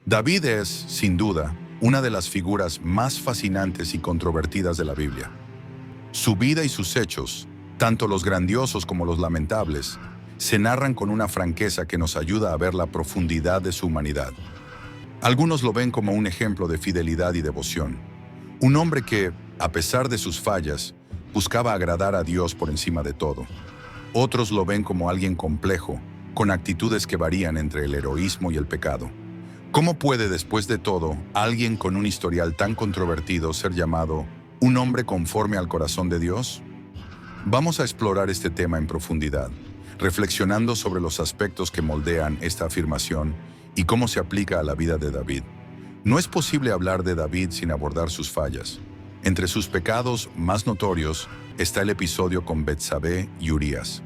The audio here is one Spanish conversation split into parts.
David es, sin duda, una de las figuras más fascinantes y controvertidas de la Biblia. Su vida y sus hechos, tanto los grandiosos como los lamentables, se narran con una franqueza que nos ayuda a ver la profundidad de su humanidad. Algunos lo ven como un ejemplo de fidelidad y devoción, un hombre que, a pesar de sus fallas, buscaba agradar a Dios por encima de todo. Otros lo ven como alguien complejo, con actitudes que varían entre el heroísmo y el pecado. ¿Cómo puede, después de todo, alguien con un historial tan controvertido ser llamado un hombre conforme al corazón de Dios? Vamos a explorar este tema en profundidad, reflexionando sobre los aspectos que moldean esta afirmación y cómo se aplica a la vida de David. No es posible hablar de David sin abordar sus fallas. Entre sus pecados más notorios está el episodio con Betsabé y Urías.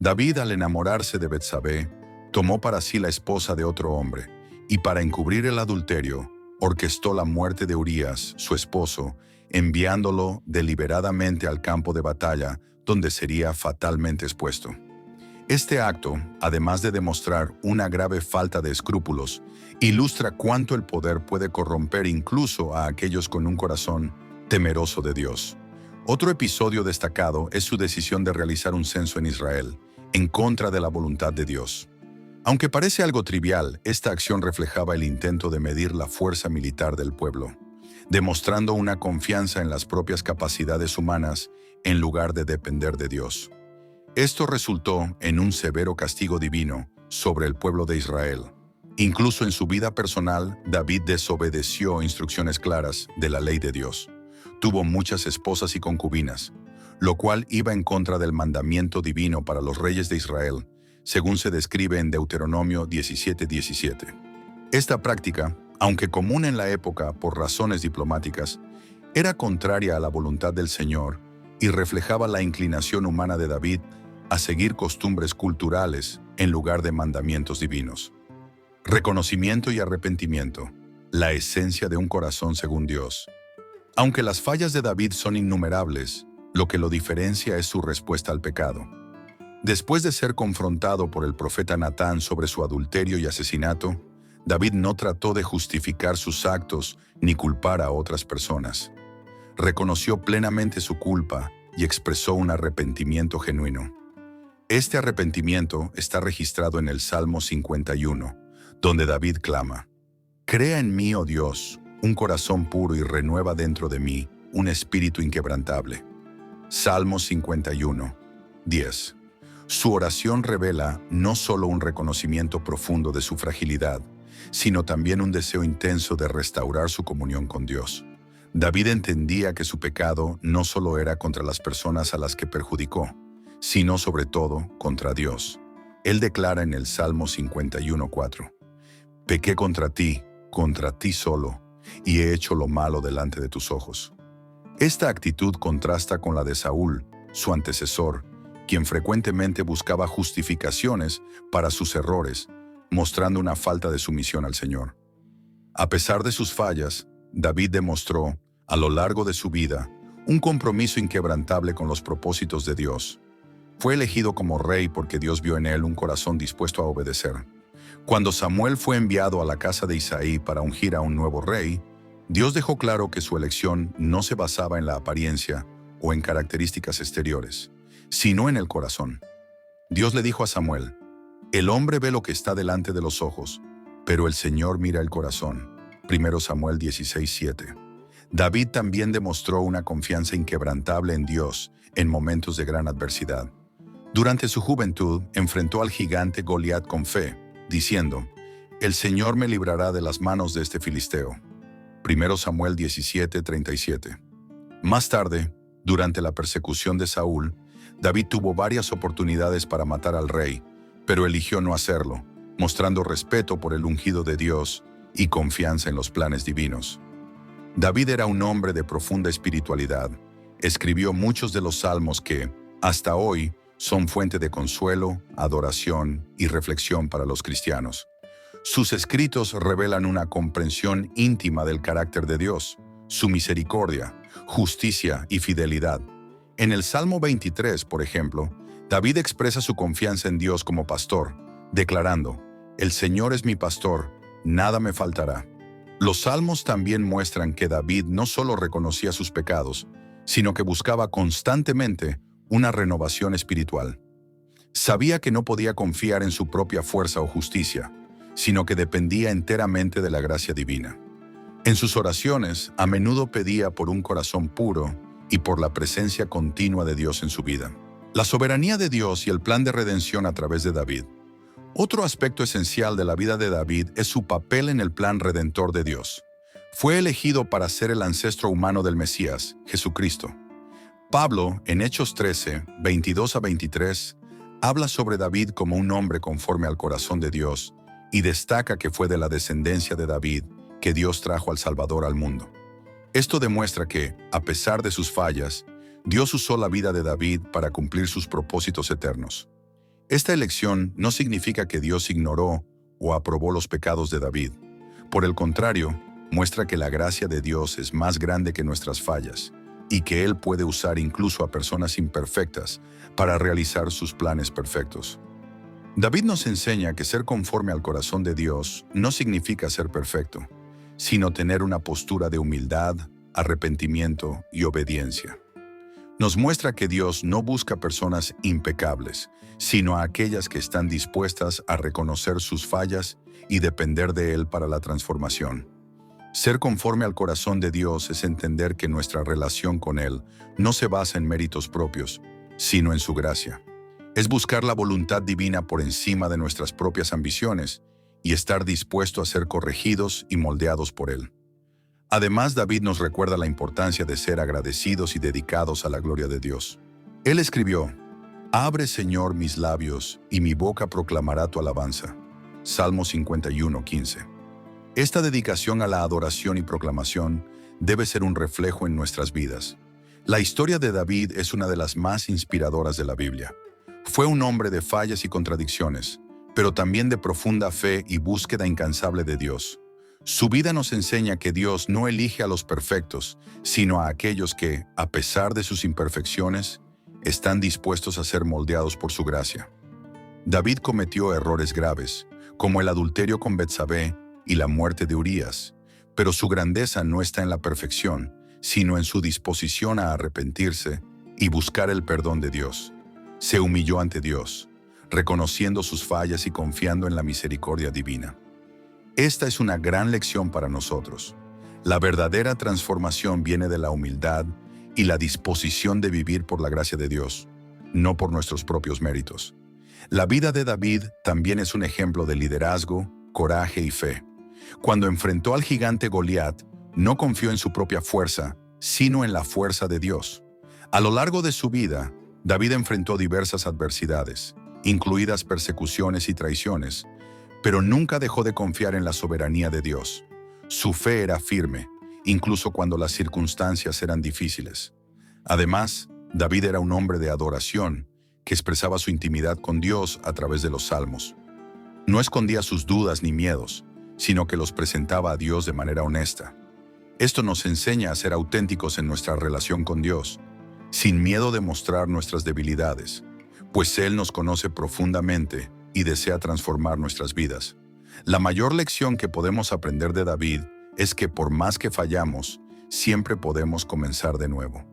David, al enamorarse de Betsabé, tomó para sí la esposa de otro hombre, y para encubrir el adulterio, orquestó la muerte de Urías, su esposo, enviándolo deliberadamente al campo de batalla, donde sería fatalmente expuesto. Este acto, además de demostrar una grave falta de escrúpulos, ilustra cuánto el poder puede corromper incluso a aquellos con un corazón temeroso de Dios. Otro episodio destacado es su decisión de realizar un censo en Israel, en contra de la voluntad de Dios. Aunque parece algo trivial, esta acción reflejaba el intento de medir la fuerza militar del pueblo, demostrando una confianza en las propias capacidades humanas en lugar de depender de Dios. Esto resultó en un severo castigo divino sobre el pueblo de Israel. Incluso en su vida personal, David desobedeció instrucciones claras de la ley de Dios. Tuvo muchas esposas y concubinas, lo cual iba en contra del mandamiento divino para los reyes de Israel, según se describe en Deuteronomio 17:17. Esta práctica, aunque común en la época por razones diplomáticas, era contraria a la voluntad del Señor y reflejaba la inclinación humana de David a seguir costumbres culturales en lugar de mandamientos divinos. Reconocimiento y arrepentimiento, la esencia de un corazón según Dios. Aunque las fallas de David son innumerables, lo que lo diferencia es su respuesta al pecado. Después de ser confrontado por el profeta Natán sobre su adulterio y asesinato, David no trató de justificar sus actos ni culpar a otras personas. Reconoció plenamente su culpa y expresó un arrepentimiento genuino. Este arrepentimiento está registrado en el Salmo 51, donde David clama: «Crea en mí, oh Dios, un corazón puro y renueva dentro de mí un espíritu inquebrantable». Salmo 51, 10. Su oración revela no solo un reconocimiento profundo de su fragilidad, sino también un deseo intenso de restaurar su comunión con Dios. David entendía que su pecado no solo era contra las personas a las que perjudicó, sino sobre todo contra Dios. Él declara en el Salmo 51:4: «Pequé contra ti solo, y he hecho lo malo delante de tus ojos». Esta actitud contrasta con la de Saúl, su antecesor, quien frecuentemente buscaba justificaciones para sus errores, mostrando una falta de sumisión al Señor. A pesar de sus fallas, David demostró, a lo largo de su vida, un compromiso inquebrantable con los propósitos de Dios. Fue elegido como rey porque Dios vio en él un corazón dispuesto a obedecer. Cuando Samuel fue enviado a la casa de Isaí para ungir a un nuevo rey, Dios dejó claro que su elección no se basaba en la apariencia o en características exteriores, sino en el corazón. Dios le dijo a Samuel: «El hombre ve lo que está delante de los ojos, pero el Señor mira el corazón». 1 Samuel 16:7. David también demostró una confianza inquebrantable en Dios en momentos de gran adversidad. Durante su juventud, enfrentó al gigante Goliat con fe, diciendo: «El Señor me librará de las manos de este filisteo». 1 Samuel 17:37. Más tarde, durante la persecución de Saúl, David tuvo varias oportunidades para matar al rey, pero eligió no hacerlo, mostrando respeto por el ungido de Dios y confianza en los planes divinos. David era un hombre de profunda espiritualidad. Escribió muchos de los salmos que, hasta hoy, son fuente de consuelo, adoración y reflexión para los cristianos. Sus escritos revelan una comprensión íntima del carácter de Dios, su misericordia, justicia y fidelidad. En el Salmo 23, por ejemplo, David expresa su confianza en Dios como pastor, declarando: «El Señor es mi pastor, nada me faltará. Los salmos también muestran que David no solo reconocía sus pecados, sino que buscaba constantemente una renovación espiritual. Sabía que no podía confiar en su propia fuerza o justicia, sino que dependía enteramente de la gracia divina. En sus oraciones, a menudo pedía por un corazón puro y por la presencia continua de Dios en su vida. La soberanía de Dios y el plan de redención a través de David. Otro aspecto esencial de la vida de David es su papel en el plan redentor de Dios. Fue elegido para ser el ancestro humano del Mesías, Jesucristo. Pablo, en Hechos 13, 22 a 23, habla sobre David como un hombre conforme al corazón de Dios y destaca que fue de la descendencia de David que Dios trajo al Salvador al mundo. Esto demuestra que, a pesar de sus fallas, Dios usó la vida de David para cumplir sus propósitos eternos. Esta elección no significa que Dios ignoró o aprobó los pecados de David. Por el contrario, muestra que la gracia de Dios es más grande que nuestras fallas y que Él puede usar incluso a personas imperfectas para realizar sus planes perfectos. David nos enseña que ser conforme al corazón de Dios no significa ser perfecto, sino tener una postura de humildad, arrepentimiento y obediencia. Nos muestra que Dios no busca personas impecables, sino a aquellas que están dispuestas a reconocer sus fallas y depender de Él para la transformación. Ser conforme al corazón de Dios es entender que nuestra relación con Él no se basa en méritos propios, sino en su gracia. Es buscar la voluntad divina por encima de nuestras propias ambiciones y estar dispuesto a ser corregidos y moldeados por Él. Además, David nos recuerda la importancia de ser agradecidos y dedicados a la gloria de Dios. Él escribió: «Abre, Señor, mis labios, y mi boca proclamará tu alabanza». Salmo 51, 15. Esta dedicación a la adoración y proclamación debe ser un reflejo en nuestras vidas. La historia de David es una de las más inspiradoras de la Biblia. Fue un hombre de fallas y contradicciones, pero también de profunda fe y búsqueda incansable de Dios. Su vida nos enseña que Dios no elige a los perfectos, sino a aquellos que, a pesar de sus imperfecciones, están dispuestos a ser moldeados por su gracia. David cometió errores graves, como el adulterio con Betsabé y la muerte de Urías, pero su grandeza no está en la perfección, sino en su disposición a arrepentirse y buscar el perdón de Dios. Se humilló ante Dios, reconociendo sus fallas y confiando en la misericordia divina. Esta es una gran lección para nosotros. La verdadera transformación viene de la humildad y la disposición de vivir por la gracia de Dios, no por nuestros propios méritos. La vida de David también es un ejemplo de liderazgo, coraje y fe. Cuando enfrentó al gigante Goliat, no confió en su propia fuerza, sino en la fuerza de Dios. A lo largo de su vida, David enfrentó diversas adversidades, incluidas persecuciones y traiciones, pero nunca dejó de confiar en la soberanía de Dios. Su fe era firme, incluso cuando las circunstancias eran difíciles. Además, David era un hombre de adoración, que expresaba su intimidad con Dios a través de los salmos. No escondía sus dudas ni miedos, sino que los presentaba a Dios de manera honesta. Esto nos enseña a ser auténticos en nuestra relación con Dios, sin miedo de mostrar nuestras debilidades, pues Él nos conoce profundamente y desea transformar nuestras vidas. La mayor lección que podemos aprender de David es que por más que fallamos, siempre podemos comenzar de nuevo.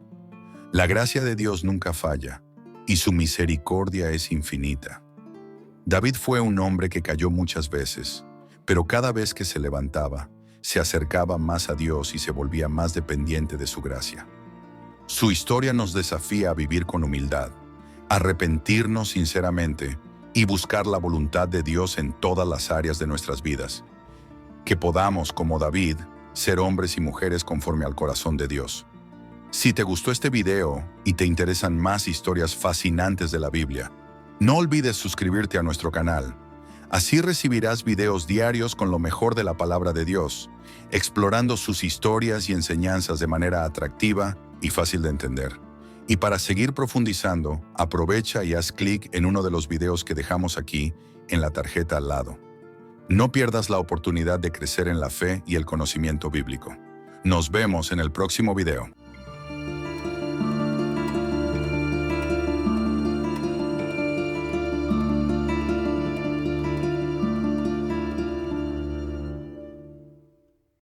La gracia de Dios nunca falla, y su misericordia es infinita. David fue un hombre que cayó muchas veces, pero cada vez que se levantaba, se acercaba más a Dios y se volvía más dependiente de su gracia. Su historia nos desafía a vivir con humildad, arrepentirnos sinceramente y buscar la voluntad de Dios en todas las áreas de nuestras vidas. Que podamos, como David, ser hombres y mujeres conforme al corazón de Dios. Si te gustó este video y te interesan más historias fascinantes de la Biblia, no olvides suscribirte a nuestro canal. Así recibirás videos diarios con lo mejor de la palabra de Dios, explorando sus historias y enseñanzas de manera atractiva y fácil de entender. Y para seguir profundizando, aprovecha y haz clic en uno de los videos que dejamos aquí en la tarjeta al lado. No pierdas la oportunidad de crecer en la fe y el conocimiento bíblico. Nos vemos en el próximo video.